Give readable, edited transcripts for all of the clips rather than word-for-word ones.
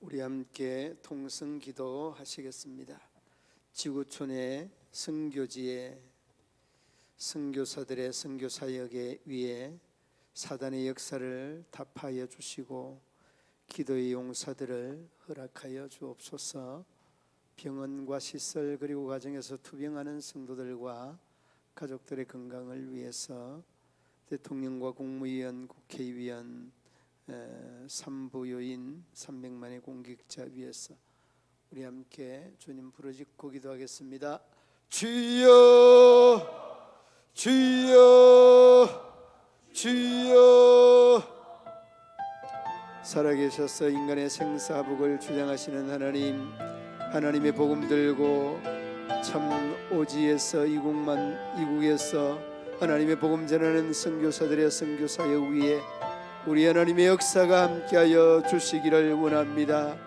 우리 함께 통성 기도 하시겠습니다. 지구촌의 선교지에 선교사들의 선교 사역에 위해 사단의 역사를 답하여 주시고 기도의 용사들을 허락하여 주옵소서. 병원과 시설 그리고 가정에서 투병하는 성도들과 가족들의 건강을 위해서 대통령과 국무위원, 국회의원, 산부요인 300만의 공직자 위해서 우리 함께 주님 부르짖고 기도하겠습니다. 주여 주여 주여. 살아계셔서 인간의 생사복을 주장하시는 하나님, 하나님의 복음 들고 참 오지에서 이국에서 하나님의 복음 전하는 선교사들의 선교 사역 위에 우리 하나님의 역사가 함께하여 주시기를 원합니다.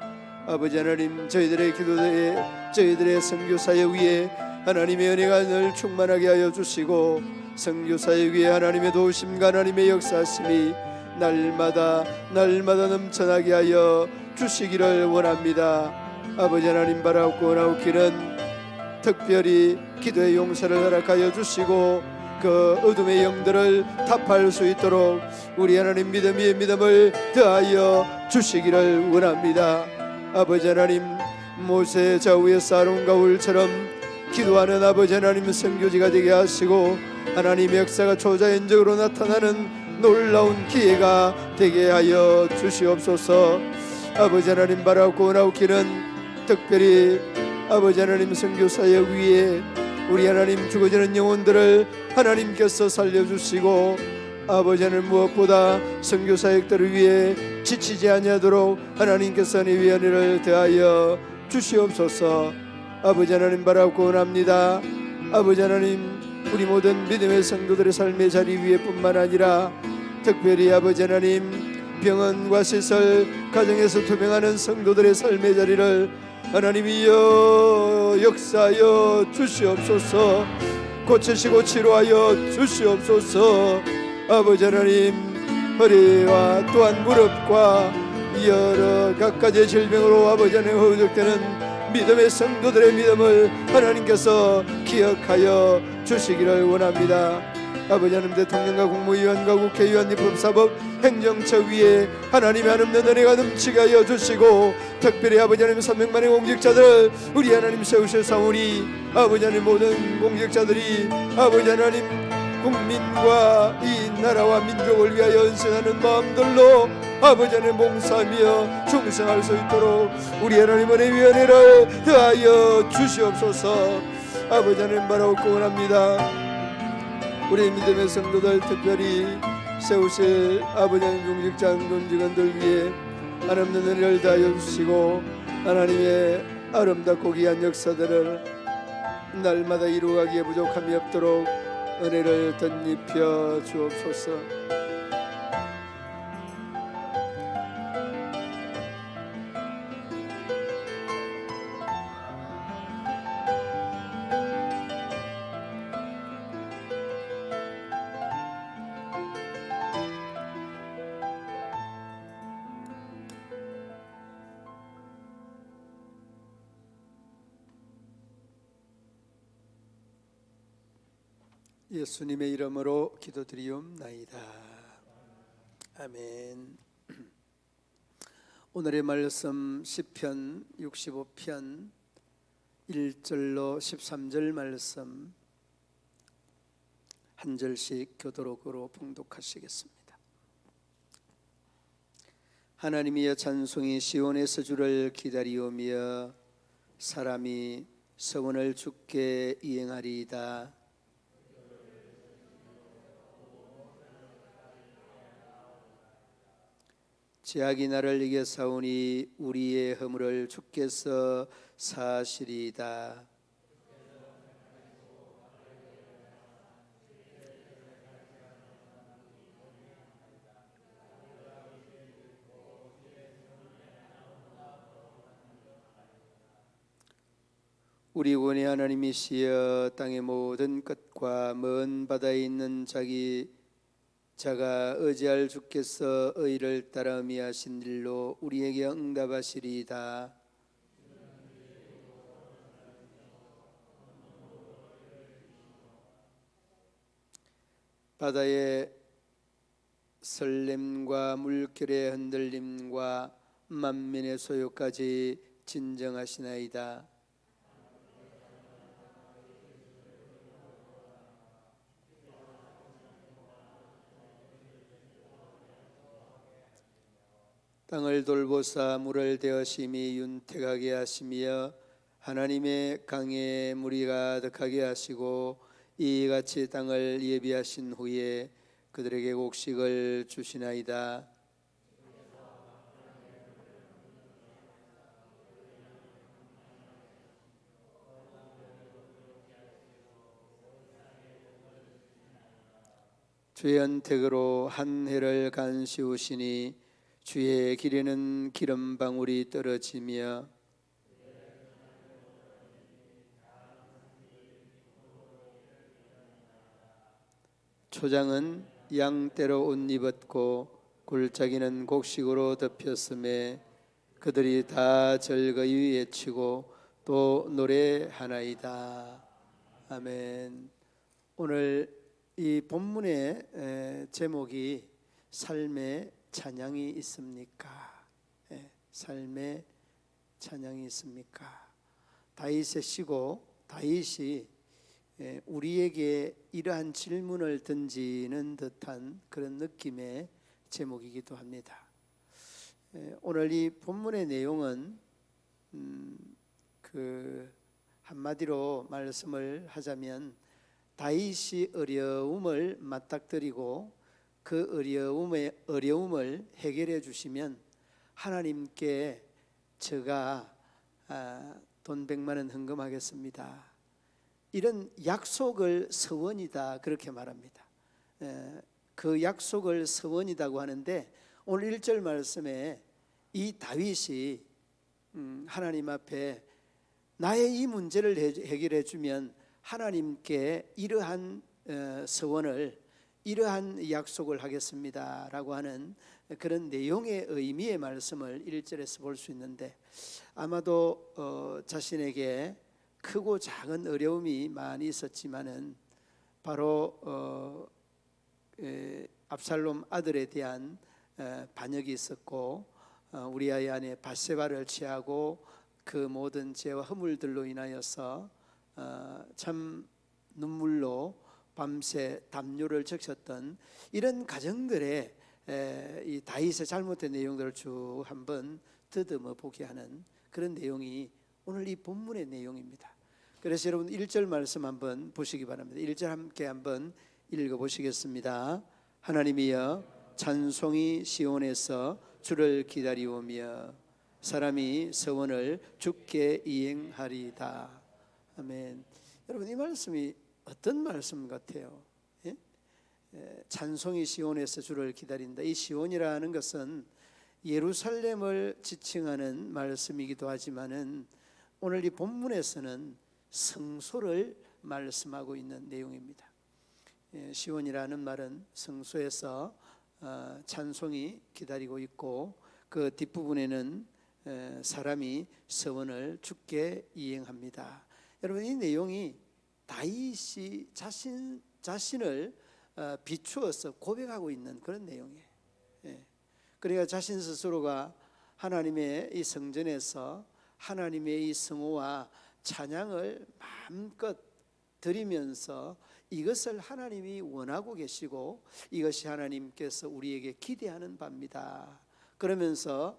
아버지 하나님, 저희들의 기도에 저희들의 선교 사역 위에 하나님의 은혜가 늘 충만하게 하여 주시고 선교 사역 위에 하나님의 도우심과 하나님의 역사하심이 날마다 넘쳐나게 하여 주시기를 원합니다. 아버지 하나님, 바라옵고 나옵기는 특별히 기도의 용사를 허락하여 주시고 그 어둠의 영들을 타파할 수 있도록 우리 하나님 믿음 위에 믿음을 더하여 주시기를 원합니다. 아버지 하나님, 모세 좌우에서 아론과 울처럼 기도하는 아버지 하나님 선교지가 되게 하시고 하나님의 역사가 초자연적으로 나타나는 놀라운 기회가 되게 하여 주시옵소서. 아버지 하나님, 바라옵고 나옵기는 특별히 아버지 하나님 선교사역 위에 우리 하나님 죽어지는 영혼들을 하나님께서 살려주시고 아버지 하나님, 무엇보다 선교사역들을 위해 지치지 아니하도록 하나님께서 이 위원회를 더하여 주시옵소서. 아버지 하나님, 바라옵고 원합니다. 아버지 하나님, 우리 모든 믿음의 성도들의 삶의 자리 위에 뿐만 아니라 특별히 아버지 하나님, 병원과 시설 가정에서 투병하는 성도들의 삶의 자리를 하나님이여 역사하여 주시옵소서. 고치시고 치료하여 주시옵소서. 아버지 하나님, 허리와 또한 무릎과 여러 각가지의 질병으로 아버지 하나님 허우적대는 믿음의 성도들의 믿음을 하나님께서 기억하여 주시기를 원합니다. 아버지 하나님, 대통령과 국무위원과 국회의원, 입법사법, 행정처 위에 하나님의 하나님의 은혜가 넘치게 하여 주시고 특별히 아버지 하나님 300만의 공직자들 우리 하나님 세우셨사오니 아버지 하나님, 모든 공직자들이 아버지 하나님 국민과 이 나라와 민족을 위하여 헌신하는 마음들로 아버지 하나님 봉사하며 충성할 수 있도록 우리 하나님의 위원회를 더하여 주시옵소서. 아버지 하나님, 바라옵고 원합니다. 우리 믿음의 성도들 특별히 세우실 아버지 하나님 공직자 공직원들 위해 하나님의 은혜를 다하여 주시고 하나님의 아름답고 귀한 역사들을 날마다 이루어가기에 부족함이 없도록 은혜를 덧입혀 주옵소서. 예수님의 이름으로 기도드리옵나이다. 아멘. 오늘의 말씀 시편 65편 1절로 13절 말씀 한 절씩 교도록으로 봉독하시겠습니다. 하나님이여, 찬송이 시온에서 주를 기다리오며 사람이 서원을 주께 이행하리이다. 죄악이 나를 이겨싸우니 우리의 허물을 주께서 사하시리이다. 우리 구원의 하나님이시여, 땅의 모든 끝과 먼 바다에 있는 자기 자가 의지할 주께서 의를 따라 미하신 일로 우리에게 응답하시리이다. 바다의 설렘과 물결의 흔들림과 만민의 소요까지 진정하시나이다. 땅을 돌보사 물을 대어심이 윤택하게 하시며 하나님의 강에 물이 가득하게 하시고 이같이 땅을 예비하신 후에 그들에게 곡식을 주시나이다. 주의恩택으로 한 해를 간시우시니 주의 길에는 기름방울이 떨어지며 초장은 양떼로 옷 입었고 골짜기는 곡식으로 덮였음에 그들이 다 즐거이 외치고 또 노래하나이다. 아멘. 오늘 이 본문의 제목이 삶의 찬양이 있습니까? 삶의 찬양이 있습니까? 다윗의 시고 다윗이 우리에게 이러한 질문을 던지는 듯한 그런 느낌의 제목이기도 합니다. 오늘 이 본문의 내용은 한마디로 말씀을 하자면 다윗이 어려움을 맞닥뜨리고 그 어려움을 해결해 주시면 하나님께 제가 돈 100만 원 헌금하겠습니다. 이런 약속을 서원이다 그렇게 말합니다. 그 약속을 서원이라고 하는데 오늘 1절 말씀에 이 다윗이 하나님 앞에 나의 이 문제를 해결해 주면 하나님께 이러한 서원을 이러한 약속을 하겠습니다 라고 하는 그런 내용의 의미의 말씀을 1절에서 볼 수 있는데 아마도 자신에게 크고 작은 어려움이 많이 있었지만은 바로 압살롬 아들에 대한 반역이 있었고 우리아의 아내 밧세바를 취하고 그 모든 죄와 허물들로 인하여서 참 눈물로 밤새 담요를 적셨던 이런 가정들의 이 다윗의 잘못된 내용들을 쭉 한번 더듬어 보게 하는 그런 내용이 오늘 이 본문의 내용입니다. 그래서 여러분 1절 말씀 한번 보시기 바랍니다. 1절 함께 한번 읽어보시겠습니다. 하나님이여 찬송이 시온에서 주를 기다리오며 사람이 서원을 주께 이행하리다. 아멘. 여러분 이 말씀이 어떤 말씀 같아요? 예? 찬송이 시온에서 주를 기다린다. 이 시온이라는 것은 예루살렘을 지칭하는 말씀이기도 하지만은 오늘 이 본문에서는 성소를 말씀하고 있는 내용입니다. 시온이라는 말은 성소에서 찬송이 기다리고 있고 그 뒷부분에는 사람이 서원을 주께 이행합니다. 여러분 이 내용이 다윗이 자신을 비추어서 고백하고 있는 그런 내용이에요. 그러니까 자신 스스로가 하나님의 이 성전에서 하나님의 이 성호와 찬양을 마음껏 드리면서 이것을 하나님이 원하고 계시고 이것이 하나님께서 우리에게 기대하는 바입니다. 그러면서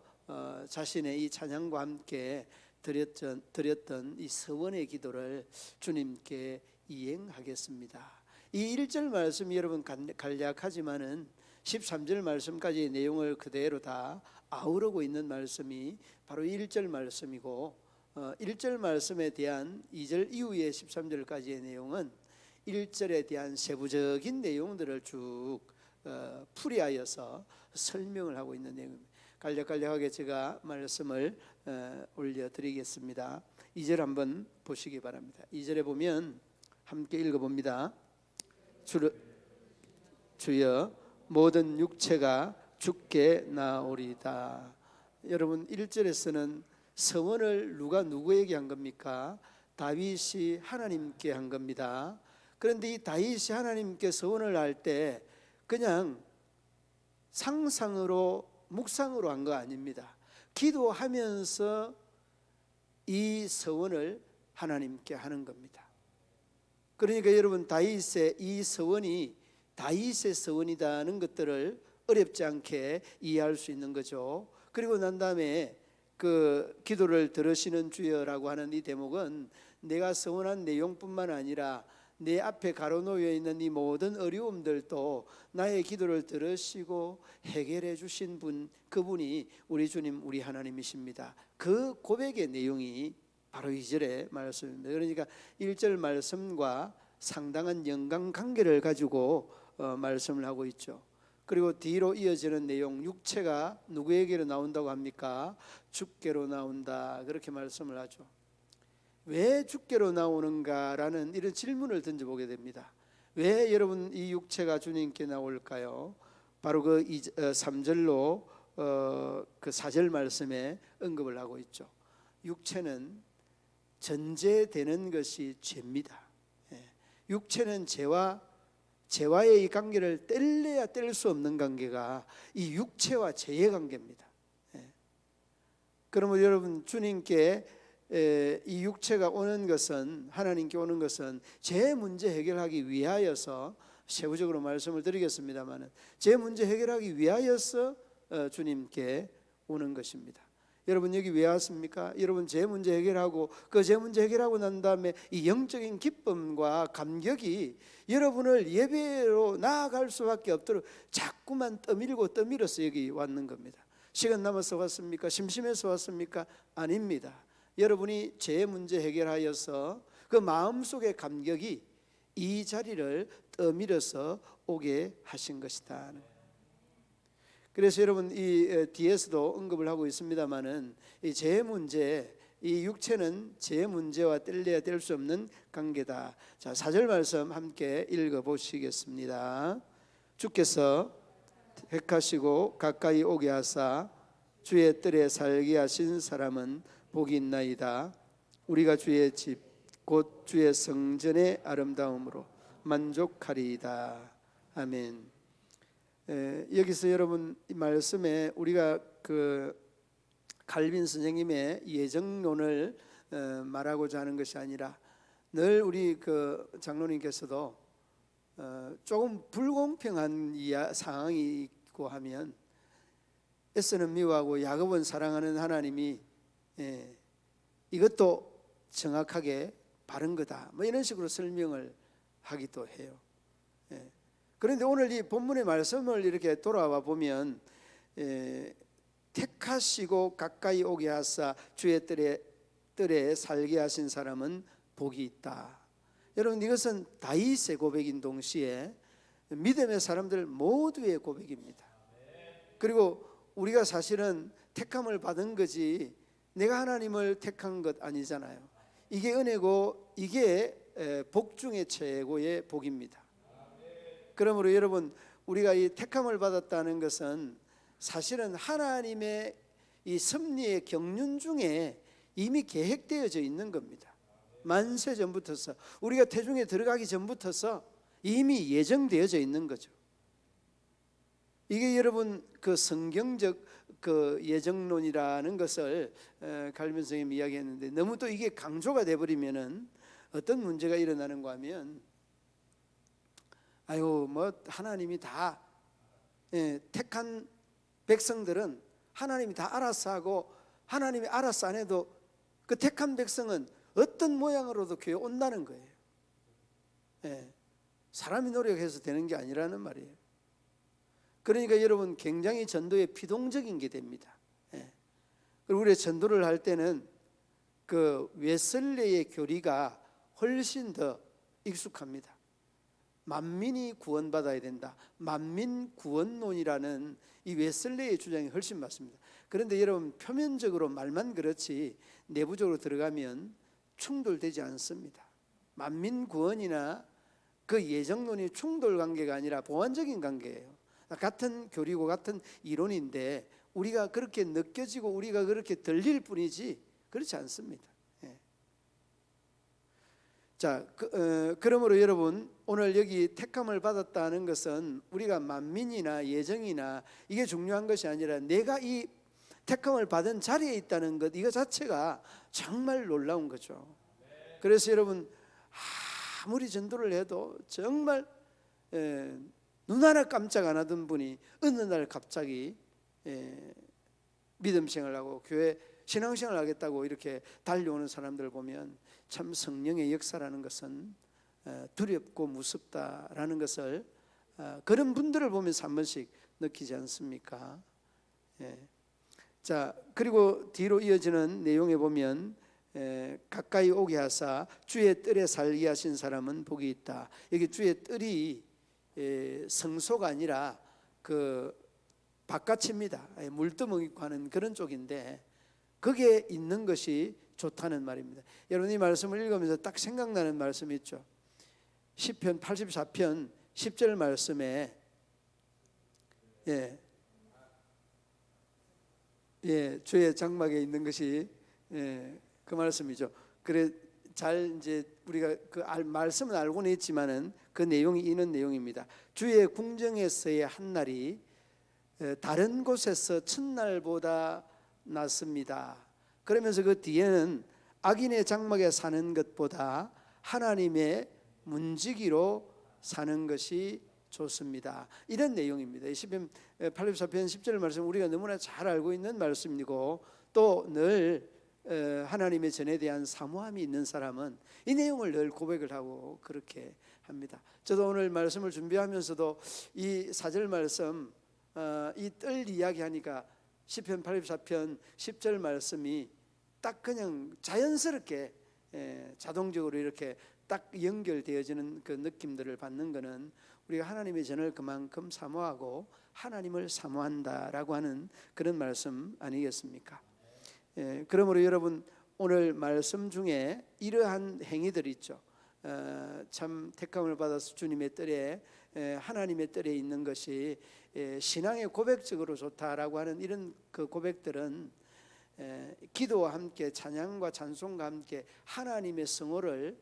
자신의 이 찬양과 함께 드렸던 이 서원의 기도를 주님께 이행하겠습니다. 이 1절 말씀이 여러분 간략하지만은 13절 말씀까지의 내용을 그대로 다 아우르고 있는 말씀이 바로 1절 말씀이고 1절 말씀에 대한 2절 이후의 13절까지의 내용은 1절에 대한 세부적인 내용들을 쭉 풀이하여서 설명을 하고 있는 내용입니다. 간략간략하게 제가 말씀을 올려드리겠습니다. 2절 한번 보시기 바랍니다. 2절에 보면 함께 읽어봅니다. 주여 모든 육체가 죽게 나오리다. 여러분 1절에서는 서원을 누가 누구에게 한 겁니까? 다윗이 하나님께 한 겁니다. 그런데 이 다윗이 하나님께 서원을 할 때 그냥 상상으로 묵상으로 한 거 아닙니다. 기도하면서 이 서원을 하나님께 하는 겁니다. 그러니까 여러분 다윗의 이 서원이 다윗의 서원이라는 것들을 어렵지 않게 이해할 수 있는 거죠. 그리고 난 다음에 그 기도를 들으시는 주여라고 하는 이 대목은 내가 서원한 내용뿐만 아니라 내 앞에 가로놓여 있는 이 모든 어려움들도 나의 기도를 들으시고 해결해 주신 분, 그분이 우리 주님 우리 하나님이십니다. 그 고백의 내용이 바로 2절의 말씀입니다. 그러니까 1절 말씀과 상당한 연관관계를 가지고 말씀을 하고 있죠. 그리고 뒤로 이어지는 내용, 육체가 누구에게로 나온다고 합니까? 주께로 나온다, 그렇게 말씀을 하죠. 왜 주께로 나오는가라는 이런 질문을 던져보게 됩니다. 왜 여러분 이 육체가 주님께 나올까요? 바로 그 3절로 그 4절 말씀에 언급을 하고 있죠. 육체는 전제되는 것이 죄입니다. 육체는 죄와의 이 관계를 뗄래야 뗄 수 없는 관계가 이 육체와 죄의 관계입니다. 그러면 여러분 주님께 이 육체가 오는 것은, 하나님께 오는 것은 죄 문제 해결하기 위하여서, 세부적으로 말씀을 드리겠습니다만 죄 문제 해결하기 위하여서 주님께 오는 것입니다. 여러분 여기 왜 왔습니까? 여러분 죄 문제 해결하고 그 죄 문제 해결하고 난 다음에 이 영적인 기쁨과 감격이 여러분을 예배로 나아갈 수밖에 없도록 자꾸만 떠밀어서 여기 왔는 겁니다. 시간 남아서 왔습니까? 심심해서 왔습니까? 아닙니다. 여러분이 죄 문제 해결하여서 그 마음속의 감격이 이 자리를 떠밀어서 오게 하신 것이다. 그래서 여러분 이 뒤에서도 언급을 하고 있습니다만은 이 죄 문제, 이 육체는 죄 문제와 뗄래야 뗄 수 없는 관계다. 자, 4절 말씀 함께 읽어 보시겠습니다. 주께서 택하시고 가까이 오게 하사 주의 뜰에 살게 하신 사람은 복이 있나이다. 우리가 주의 집 곧 주의 성전의 아름다움으로 만족하리이다. 아멘. 여기서 여러분 이 말씀에 우리가 그 칼빈 선생님의 예정론을 말하고자 하는 것이 아니라 늘 우리 그 장로님께서도 조금 불공평한 상황이 있고 하면 에서는 미워하고 야곱은 사랑하는 하나님이 이것도 정확하게 바른 거다, 뭐 이런 식으로 설명을 하기도 해요. 그런데 오늘 이 본문의 말씀을 이렇게 돌아와 보면 택하시고 가까이 오게 하사 주의 뜰에 살게 하신 사람은 복이 있다. 여러분 이것은 다윗의 고백인 동시에 믿음의 사람들 모두의 고백입니다. 그리고 우리가 사실은 택함을 받은 거지 내가 하나님을 택한 것 아니잖아요. 이게 은혜고 이게 복 중에 최고의 복입니다. 그러므로 여러분 우리가 이 택함을 받았다는 것은 사실은 하나님의 이 섭리의 경륜 중에 이미 계획되어져 있는 겁니다. 만세 전부터서, 우리가 태중에 들어가기 전부터서 이미 예정되어져 있는 거죠. 이게 여러분 그 성경적 그 예정론이라는 것을 칼빈 선생님이 이야기했는데, 너무 또 이게 강조가 돼버리면은 어떤 문제가 일어나는가 하면, 아유 뭐 하나님이 다 택한 백성들은 하나님이 다 알아서 하고, 하나님이 알아서 안 해도 그 택한 백성은 어떤 모양으로도 교회 온다는 거예요. 사람이 노력해서 되는 게 아니라는 말이에요. 그러니까 여러분 굉장히 전도에 피동적인 게 됩니다. 그리고 우리가 전도를 할 때는 그 웨슬레의 교리가 훨씬 더 익숙합니다. 만민이 구원받아야 된다, 만민 구원론이라는 이 웨슬레의 주장이 훨씬 맞습니다. 그런데 여러분 표면적으로 말만 그렇지 내부적으로 들어가면 충돌되지 않습니다. 만민 구원이나 그 예정론이 충돌 관계가 아니라 보완적인 관계예요. 같은 교리고 같은 이론인데 우리가 그렇게 느껴지고 우리가 그렇게 들릴 뿐이지 그렇지 않습니다. 자, 그러므로 여러분 오늘 여기 택함을 받았다는 것은 우리가 만민이나 예정이나 이게 중요한 것이 아니라 내가 이 택함을 받은 자리에 있다는 것, 이거 자체가 정말 놀라운 거죠. 그래서 여러분 아무리 전도를 해도 정말 눈 하나 깜짝 안 하던 분이 어느 날 갑자기 믿음 생활을 하고 교회 신앙생활을 하겠다고 이렇게 달려오는 사람들을 보면 참 성령의 역사라는 것은 두렵고 무섭다라는 것을 그런 분들을 보면서 한 번씩 느끼지 않습니까? 자, 그리고 뒤로 이어지는 내용에 보면 가까이 오게 하사 주의 뜰에 살게 하신 사람은 복이 있다. 여기 주의 뜰이 성소가 아니라 그 바깥입니다. 물두멍이고 하는 그런 쪽인데 거기에 있는 것이 좋다는 말입니다. 여러분 이 말씀을 읽으면서 딱 생각나는 말씀이 있죠. 시편 84편 10절 말씀에 주의 장막에 있는 것이 그 말씀이죠. 그래 잘 이제 우리가 그 말씀은 알고는 있지만은 그 내용이 이런 내용입니다. 주의 궁정에서의 한 날이 다른 곳에서 첫날보다 낫습니다. 그러면서 그 뒤에는 악인의 장막에 사는 것보다 하나님의 문지기로 사는 것이 좋습니다. 이런 내용입니다. 시편 84편 10절 말씀 우리가 너무나 잘 알고 있는 말씀이고 또 늘 하나님의 전에 대한 사모함이 있는 사람은 이 내용을 늘 고백을 하고 그렇게 합니다. 저도 오늘 말씀을 준비하면서도 이 4절 말씀 이 뜰 이야기하니까 시편 84편 10절 말씀이 딱 그냥 자연스럽게 자동적으로 이렇게 딱 연결되어지는 그 느낌들을 받는 것은 우리가 하나님의 전을 그만큼 사모하고 하나님을 사모한다라고 하는 그런 말씀 아니겠습니까? 그러므로 여러분 오늘 말씀 중에 이러한 행위들이 있죠. 참 택함을 받아서 주님의 뜰에 하나님의 뜰에 있는 것이 신앙의 고백적으로 좋다라고 하는 이런 그 고백들은 기도와 함께 찬양과 찬송과 함께 하나님의 성호를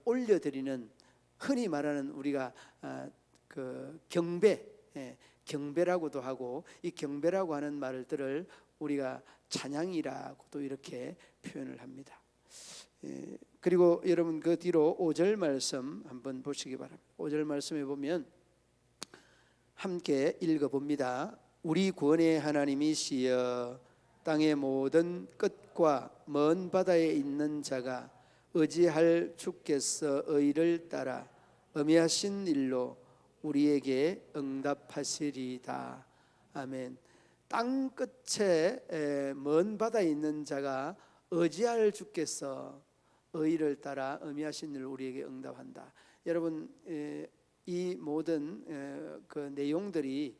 올려드리는 흔히 말하는 우리가 그 경배라고도 하고 이 경배라고 하는 말들을 우리가 찬양이라고도 이렇게 표현을 합니다. 그리고 여러분 그 뒤로 5절 말씀 한번 보시기 바랍니다. 5절 말씀에 보면 함께 읽어봅니다. 우리 구원의 하나님이시여 땅의 모든 끝과 먼 바다에 있는 자가 의지할 주께서 의를 따라 어미하신 일로 우리에게 응답하시리다. 아멘. 땅 끝에 먼 바다에 있는 자가 의지할 주께서 의를 따라 어미하신 일로 우리에게 응답한다. 여러분 이 모든 그 내용들이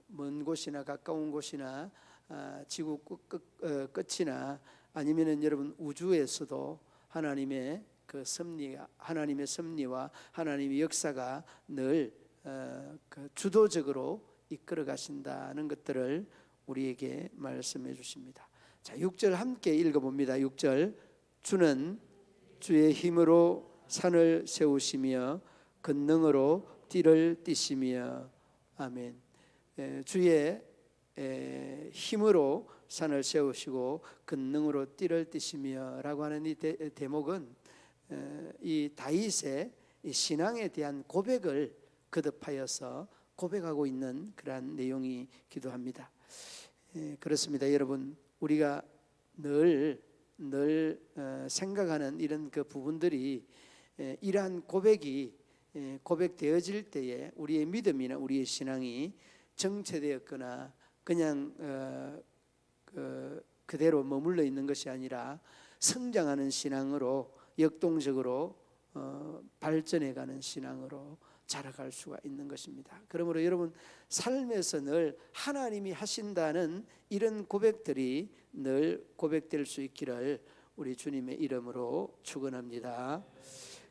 먼 곳이나 가까운 곳이나 지구 끝이나 아니면은 여러분 우주에서도 하나님의 그 섭리가 하나님의 섭리와 하나님의 역사가 늘 그 주도적으로 이끌어 가신다는 것들을 우리에게 말씀해 주십니다. 자, 6절 함께 읽어 봅니다. 6절 주는 주의 힘으로 산을 세우시며 권능으로 띠를 띠시며 아멘. 주의 힘으로 산을 세우시고 권능으로 띠를 띠시며라고 하는 이 대목은 이 다윗의 이 신앙에 대한 고백을 거듭하여서 고백하고 있는 그러한 내용이기도 합니다. 그렇습니다. 여러분 우리가 늘 생각하는 이런 그 부분들이 이러한 고백이 고백되어질 때에 우리의 믿음이나 우리의 신앙이 정체되었거나 그냥 그대로 머물러 있는 것이 아니라 성장하는 신앙으로 역동적으로 발전해가는 신앙으로 자라갈 수가 있는 것입니다. 그러므로 여러분 삶에서 늘 하나님이 하신다는 이런 고백들이 늘 고백될 수 있기를 우리 주님의 이름으로 축원합니다.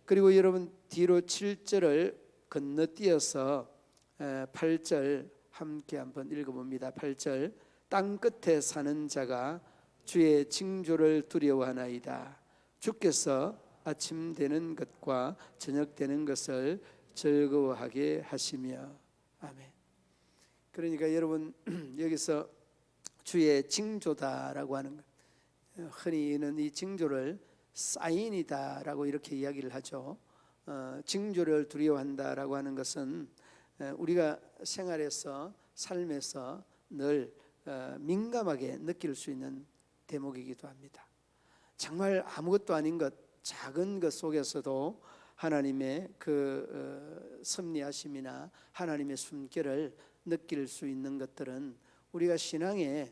그리고 여러분 뒤로 7절을 건너뛰어서 8절 함께 한번 읽어봅니다. 8절 땅 끝에 사는 자가 주의 징조를 두려워하나이다. 주께서 아침 되는 것과 저녁 되는 것을 즐거워하게 하시며. 아멘. 그러니까 여러분 여기서 주의 징조다라고 하는 것, 흔히는 이 징조를 사인이다라고 이렇게 이야기를 하죠. 징조를 두려워한다라고 하는 것은 우리가 생활에서 삶에서 늘 민감하게 느낄 수 있는 대목이기도 합니다. 정말 아무것도 아닌 것, 작은 것 속에서도 하나님의 그 섭리하심이나 하나님의 숨결을 느낄 수 있는 것들은 우리가 신앙의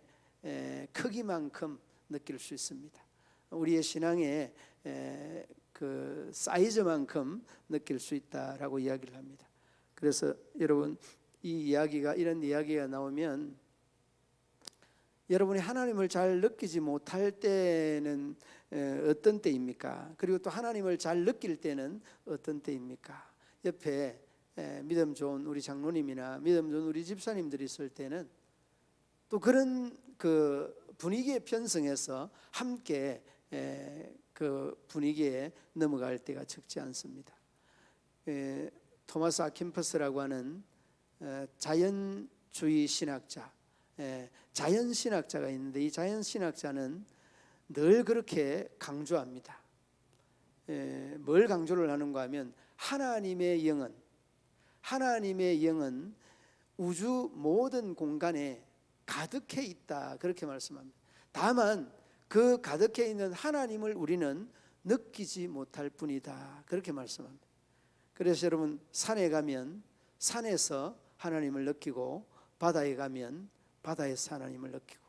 크기만큼 느낄 수 있습니다. 우리의 신앙의 그 사이즈만큼 느낄 수 있다라고 이야기를 합니다. 그래서 여러분 이런 이야기가 나오면 여러분이 하나님을 잘 느끼지 못할 때는 어떤 때입니까? 그리고 또 하나님을 잘 느낄 때는 어떤 때입니까? 옆에 믿음 좋은 우리 장로님이나 믿음 좋은 우리 집사님들이 있을 때는 또 그런 그 분위기에 편승해서 함께 그 분위기에 넘어갈 때가 적지 않습니다. 토마스 아킨퍼스라고 하는 자연주의 신학자, 자연신학자가 있는데 이 자연신학자는 늘 그렇게 강조합니다. 뭘 강조를 하는가 하면 하나님의 영은 우주 모든 공간에 가득해 있다, 그렇게 말씀합니다. 다만 그 가득해 있는 하나님을 우리는 느끼지 못할 뿐이다, 그렇게 말씀합니다. 그래서 여러분 산에 가면 산에서 하나님을 느끼고, 바다에 가면 바다에서 하나님을 느끼고,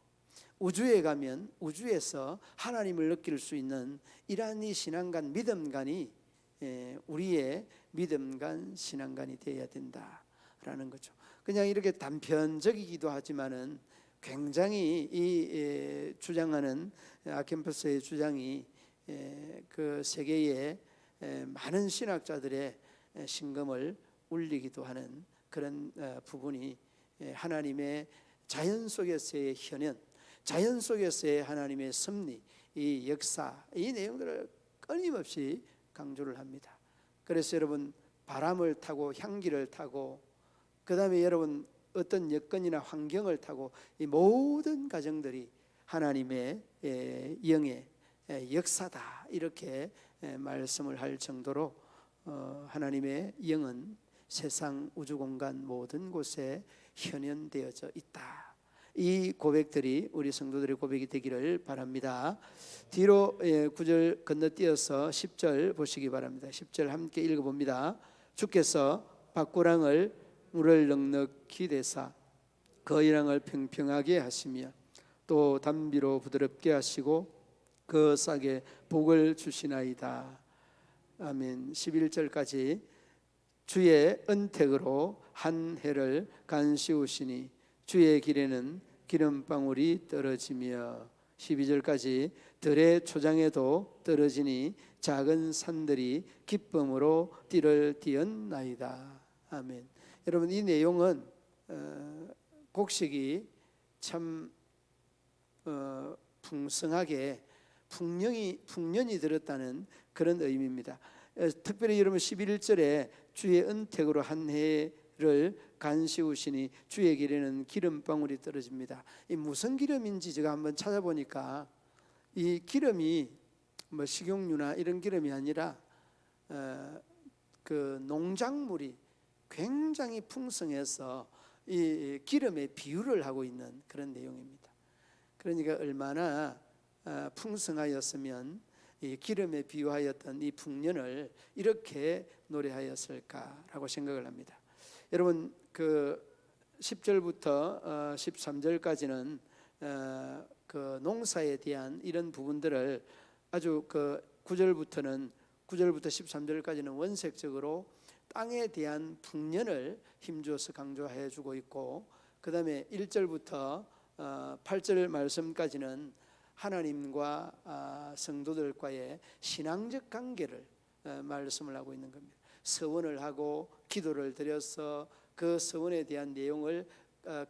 우주에 가면 우주에서 하나님을 느낄 수 있는 이러한 이 신앙간, 믿음간이 우리의 믿음간, 신앙간이 되어야 된다라는 거죠. 그냥 이렇게 단편적이기도 하지만은 굉장히 이 주장하는 아킨퍼스의 주장이 그 세계의 많은 신학자들의 심금을 울리기도 하는 그런 부분이 하나님의 자연 속에서의 현현, 자연 속에서의 하나님의 섭리, 이 역사, 이 내용들을 끊임없이 강조를 합니다. 그래서 여러분 바람을 타고 향기를 타고, 그 다음에 여러분 어떤 여건이나 환경을 타고, 이 모든 가정들이 하나님의 영의 역사다, 이렇게 말씀을 할 정도로 하나님의 영은 세상 우주공간 모든 곳에 현현되어져 있다. 이 고백들이 우리 성도들의 고백이 되기를 바랍니다. 뒤로 9절 건너뛰어서 10절 보시기 바랍니다. 10절 함께 읽어봅니다. 주께서 밭고랑을 물을 넉넉히 대사 그 이랑을 평평하게 하시며 또 담비로 부드럽게 하시고 그 싹에 복을 주시나이다. 아멘. 11절까지 주의 은택으로 한 해를 간시우시니 주의 길에는 기름방울이 떨어지며, 12절까지 들의 초장에도 떨어지니 작은 산들이 기쁨으로 띠를 띠었나이다. 아멘. 여러분 이 내용은 곡식이 참 풍성하게 풍년이 들었다는 그런 의미입니다. 특별히 여러분 11절에 주의 은택으로 한 해를 간시우시니 주의 길에는 기름방울이 떨어집니다. 이 무슨 기름인지 제가 한번 찾아보니까 이 기름이 뭐 식용유나 이런 기름이 아니라 그 농작물이 굉장히 풍성해서 이 기름의 비유를 하고 있는 그런 내용입니다. 그러니까 얼마나 풍성하였으면 이 기름에 비유하였던 이 풍년을 이렇게 노래하였을까라고 생각을 합니다. 여러분 그 10절부터 13절까지는 그 농사에 대한 이런 부분들을 아주 그 9절부터 13절까지는 원색적으로 땅에 대한 풍년을 힘주어서 강조해 주고 있고, 그 다음에 1절부터 8절 말씀까지는 하나님과 성도들과의 신앙적 관계를 말씀을 하고 있는 겁니다. 서원을 하고 기도를 드려서 그 서원에 대한 내용을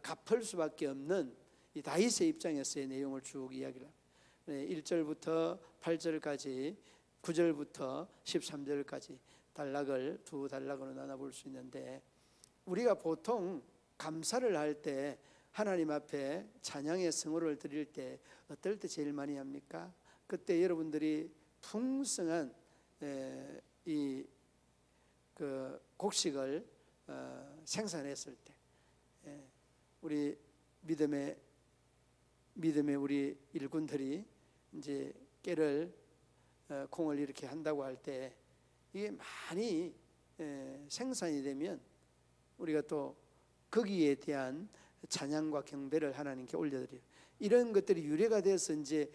갚을 수밖에 없는 이 다윗의 입장에서의 내용을 쭉 이야기를 합니다. 1절부터 8절까지 9절부터 13절까지 단락을 두 단락으로 나눠볼 수 있는데, 우리가 보통 감사를 할 때 하나님 앞에 찬양의 성호를 드릴 때 어떨 때 제일 많이 합니까? 그때 여러분들이 풍성한 이 그 곡식을 생산했을 때, 우리 믿음의 우리 일꾼들이 이제 깨를 콩을 이렇게 한다고 할 때 이게 많이 생산이 되면 우리가 또 거기에 대한 찬양과 경배를 하나님께 올려드려요. 이런 것들이 유래가 돼서 이제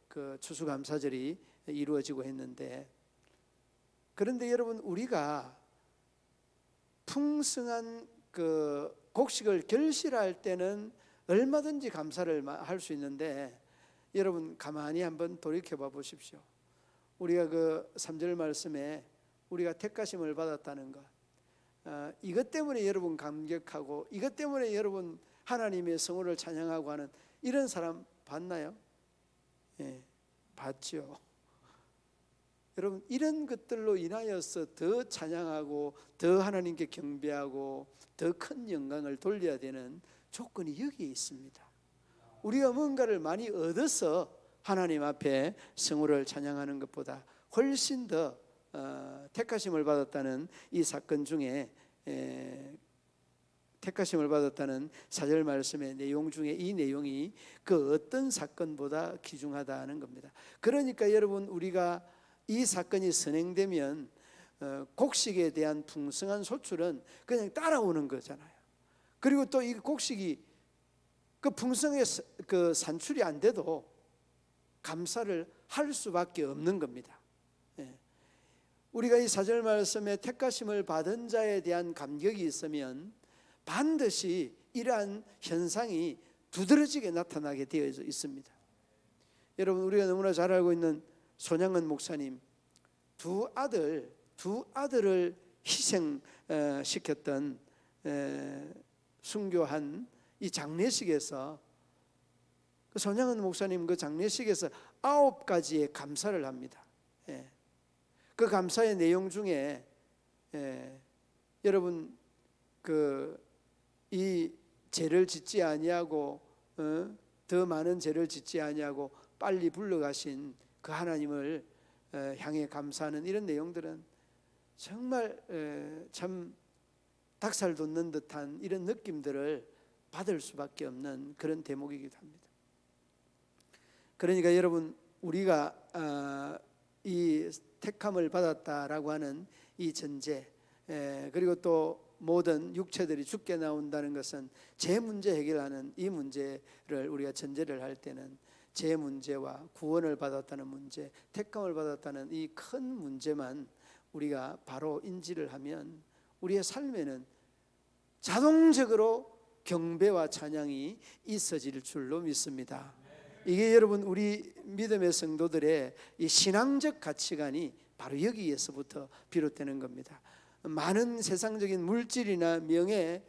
그 추수감사절이 이루어지고 했는데, 그런데 여러분, 우리가 풍성한 그 곡식을 결실할 때는 얼마든지 감사를 할 수 있는데, 여러분 가만히 한번 돌이켜 봐 보십시오. 우리가 그 3절 말씀에 우리가 택하심을 받았다는 것, 이것 때문에 여러분 감격하고 이것 때문에 여러분 하나님의 성호를 찬양하고 하는 이런 사람 봤나요? 봤죠. 여러분, 이런 것들로 인하여서 더 찬양하고 더 하나님께 경배하고 더 큰 영광을 돌려야 되는 조건이 여기에 있습니다. 우리가 뭔가를 많이 얻어서 하나님 앞에 성호를 찬양하는 것보다 훨씬 더 택하심을 받았다는 이 사건 중에, 택하심을 받았다는 4절 말씀의 내용 중에 이 내용이 그 어떤 사건보다 귀중하다는 겁니다. 그러니까 여러분, 우리가 이 사건이 선행되면 곡식에 대한 풍성한 소출은 그냥 따라오는 거잖아요. 그리고 또 이 곡식이 그 풍성의 그 산출이 안 돼도 감사를 할 수밖에 없는 겁니다. 우리가 이 4절 말씀에 택하심을 받은 자에 대한 감격이 있으면 반드시 이러한 현상이 두드러지게 나타나게 되어 있습니다. 여러분, 우리가 너무나 잘 알고 있는 손양은 목사님, 두 아들을 희생시켰던 순교한 이 장례식에서, 그 손양은 목사님 그 장례식에서 9가지의 감사를 합니다. 그 감사의 내용 중에 여러분, 이 죄를 짓지 아니하고 더 많은 죄를 짓지 아니하고 빨리 불러가신 그 하나님을 향해 감사하는 이런 내용들은 정말 참 닭살 돋는 듯한 이런 느낌들을 받을 수밖에 없는 그런 대목이기도 합니다. 그러니까 여러분, 우리가 이 택함을 받았다라고 하는 이 전제, 그리고 또 모든 육체들이 죽게 나온다는 것은 제 문제 해결하는 이 문제를 우리가 전제를 할 때는 제 문제와 구원을 받았다는 문제, 택함을 받았다는 이 큰 문제만 우리가 바로 인지를 하면 우리의 삶에는 자동적으로 경배와 찬양이 있어질 줄로 믿습니다. 이게 여러분, 우리 믿음의 성도들의 이 신앙적 가치관이 바로 여기에서부터 비롯되는 겁니다. 많은 세상적인 물질이나 명예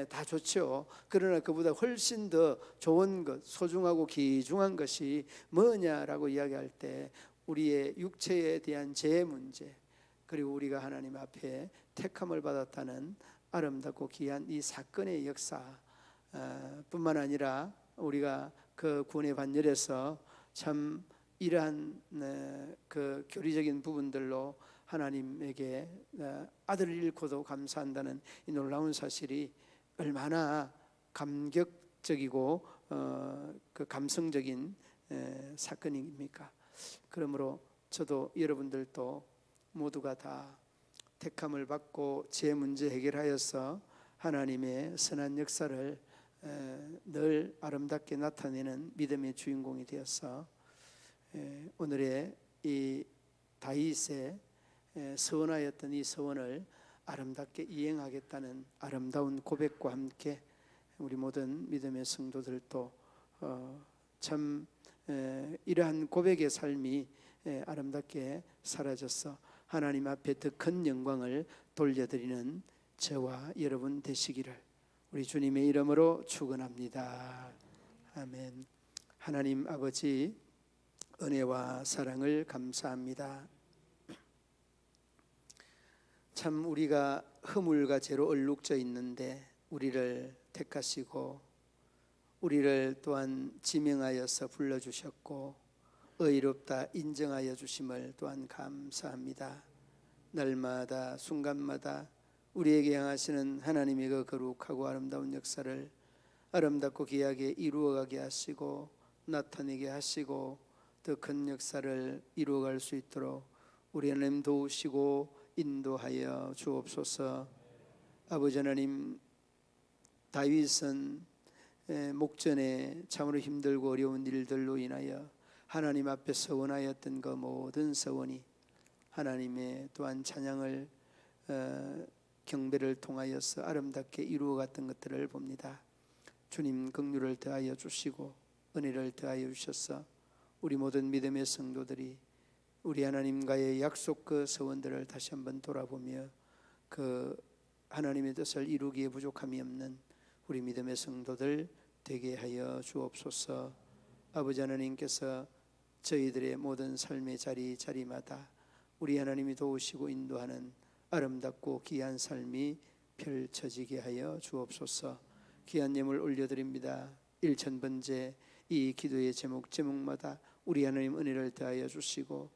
다 좋죠. 그러나 그보다 훨씬 더 좋은 것, 소중하고 귀중한 것이 뭐냐라고 이야기할 때 우리의 육체에 대한 죄 문제, 그리고 우리가 하나님 앞에 택함을 받았다는 아름답고 귀한 이 사건의 역사 뿐만 아니라 우리가 그 구원의 반열에서 참 이러한 그 교리적인 부분들로 하나님에게 아들을 잃고도 감사한다는 이 놀라운 사실이 얼마나 감격적이고 그 감성적인 사건입니까? 그러므로 저도 여러분들도 모두가 다 택함을 받고 제 문제 해결하여서 하나님의 선한 역사를 늘 아름답게 나타내는 믿음의 주인공이 되어서 오늘의 이 다윗의 서원하였던 이 서원을 아름답게 이행하겠다는 아름다운 고백과 함께 우리 모든 믿음의 성도들도 참 이러한 고백의 삶이 아름답게 사라져서 하나님 앞에 더 큰 영광을 돌려드리는 저와 여러분 되시기를 우리 주님의 이름으로 축원합니다. 아멘. 하나님 아버지 은혜와 사랑을 감사합니다. 참 우리가 허물과 죄로 얼룩져 있는데 우리를 택하시고 우리를 또한 지명하여서 불러주셨고 의롭다 인정하여 주심을 또한 감사합니다. 날마다 순간마다 우리에게 향하시는 하나님의 그 거룩하고 아름다운 역사를 아름답고 귀하게 이루어가게 하시고 나타내게 하시고 더 큰 역사를 이루어갈 수 있도록 우리 하나님 도우시고 인도하여 주옵소서. 아버지 하나님, 다윗은 목전에 참으로 힘들고 어려운 일들로 인하여 하나님 앞에 서원하였던 그 모든 서원이 하나님의 또한 찬양을 경배를 통하여서 아름답게 이루어갔던 것들을 봅니다. 주님 긍휼을 더하여 주시고 은혜를 더하여 주셔서 우리 모든 믿음의 성도들이 우리 하나님과의 약속 그 서원들을 다시 한번 돌아보며 그 하나님의 뜻을 이루기에 부족함이 없는 우리 믿음의 성도들 되게 하여 주옵소서. 아버지 하나님께서 저희들의 모든 삶의 자리마다 우리 하나님이 도우시고 인도하는 아름답고 귀한 삶이 펼쳐지게 하여 주옵소서. 귀한 예물 올려드립니다. 1000번째 이 기도의 제목마다 우리 하나님 은혜를 더하여 주시고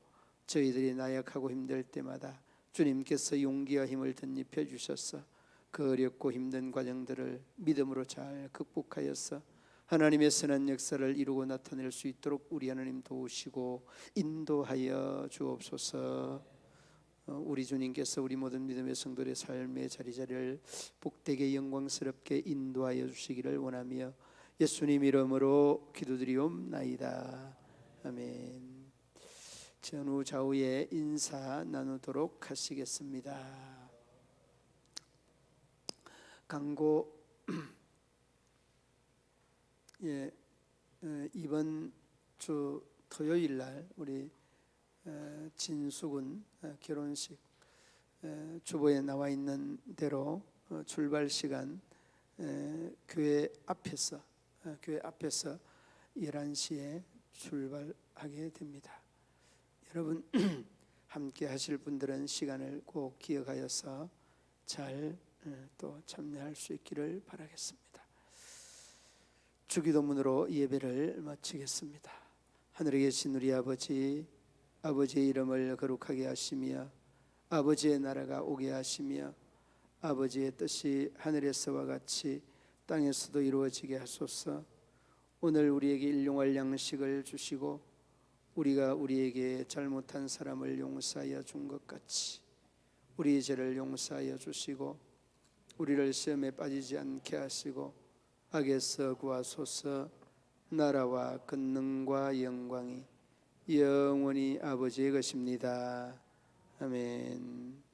저희들이 나약하고 힘들 때마다 주님께서 용기와 힘을 덧입혀 주셔서 그 어렵고 힘든 과정들을 믿음으로 잘 극복하여서 하나님의 선한 역사를 이루고 나타낼 수 있도록 우리 하나님 도우시고 인도하여 주옵소서. 우리 주님께서 우리 모든 믿음의 성도의 삶의 자리를 복되게 영광스럽게 인도하여 주시기를 원하며 예수님 이름으로 기도드리옵나이다. 아멘. 전후 좌우에 인사 나누도록 하시겠습니다. 강고 이번 주 토요일 날 우리 진수군 결혼식 주보에 나와 있는 대로 출발 시간 교회 앞에서 11시에 출발하게 됩니다. 여러분 함께 하실 분들은 시간을 꼭 기억하여서 잘 또 참여할 수 있기를 바라겠습니다. 주기도문으로 예배를 마치겠습니다. 하늘에 계신 우리 아버지, 아버지의 이름을 거룩하게 하시며 아버지의 나라가 오게 하시며 아버지의 뜻이 하늘에서와 같이 땅에서도 이루어지게 하소서. 오늘 우리에게 일용할 양식을 주시고 우리가 우리에게 잘못한 사람을 용서하여 준 것 같이 우리의 죄를 용서하여 주시고 우리를 시험에 빠지지 않게 하시고 악에서 구하소서. 나라와 권능과 영광이 영원히 아버지의 것입니다. 아멘.